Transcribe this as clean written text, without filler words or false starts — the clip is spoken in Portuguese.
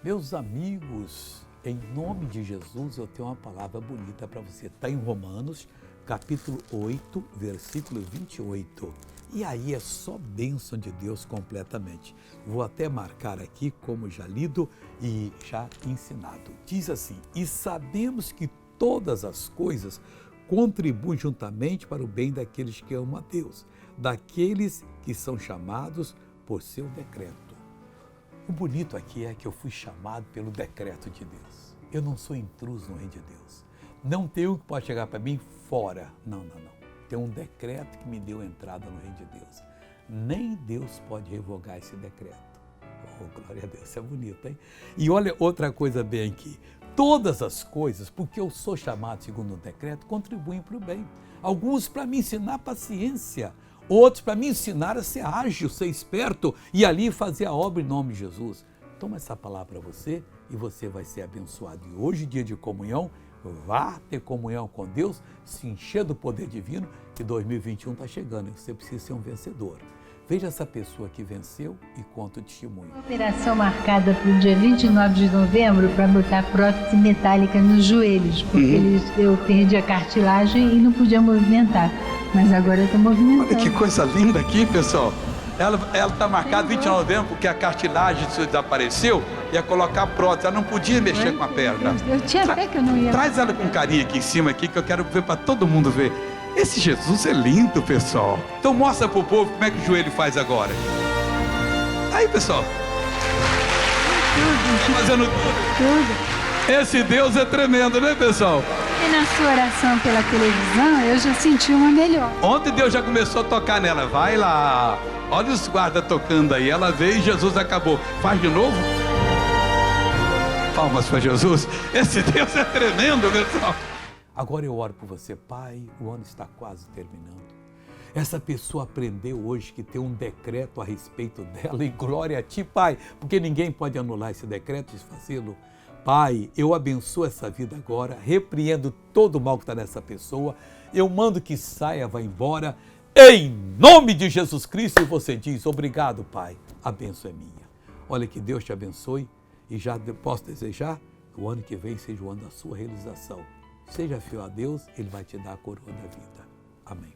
Meus amigos, em nome de Jesus, eu tenho uma palavra bonita para você. Está em Romanos, capítulo 8, versículo 28. E aí é só bênção de Deus completamente. Vou até marcar aqui como já lido e já ensinado. Diz assim: e sabemos que todas as coisas contribuem juntamente para o bem daqueles que amam a Deus, daqueles que são chamados por seu decreto. O bonito aqui é que eu fui chamado pelo decreto de Deus. Eu não sou intruso no reino de Deus. Não tem um que pode chegar para mim fora. Não. Tem um decreto que me deu entrada no reino de Deus. Nem Deus pode revogar esse decreto. Oh, glória a Deus, isso é bonito, hein? E olha outra coisa bem aqui. Todas as coisas, porque eu sou chamado segundo o decreto, contribuem para o bem. Alguns para me ensinar paciência, outros para me ensinar a ser ágil, ser esperto e ali fazer a obra em nome de Jesus. Toma essa palavra para você e você vai ser abençoado. E hoje, dia de comunhão, vá ter comunhão com Deus, se encher do poder divino, que 2021 está chegando e você precisa ser um vencedor. Veja essa pessoa que venceu e conta o testemunho. Operação marcada para o dia 29 de novembro para botar prótese metálica nos joelhos, porque eu perdi a cartilagem e não podia movimentar. Mas agora eu estou movimentando. Olha que coisa linda aqui, pessoal. Ela está marcada 29 de novembro porque a cartilagem desapareceu e ia colocar prótese. Ela não podia mexer com a perna. Eu tinha fé que eu não ia. Traz ela com carinho aqui em cima aqui que eu quero ver para todo mundo ver. Esse Jesus é lindo, pessoal. Então mostra pro povo como é que o joelho faz agora. Aí, pessoal. Fazendo tudo. Esse Deus é tremendo, né, pessoal? E na sua oração pela televisão, eu já senti uma melhor. Ontem Deus já começou a tocar nela. Vai lá. Olha os guardas tocando aí. Ela veio e Jesus acabou. Faz de novo. Palmas para Jesus. Esse Deus é tremendo, pessoal. Agora eu oro por você, Pai, o ano está quase terminando. Essa pessoa aprendeu hoje que tem um decreto a respeito dela e glória a Ti, Pai, porque ninguém pode anular esse decreto e desfazê-lo. Pai, eu abençoo essa vida agora, repreendo todo o mal que está nessa pessoa, eu mando que saia, vá embora, em nome de Jesus Cristo, e você diz, obrigado, Pai, a bênção é minha. Olha, que Deus te abençoe e já posso desejar que o ano que vem seja o ano da sua realização. Seja fiel a Deus, Ele vai te dar a coroa da vida. Amém.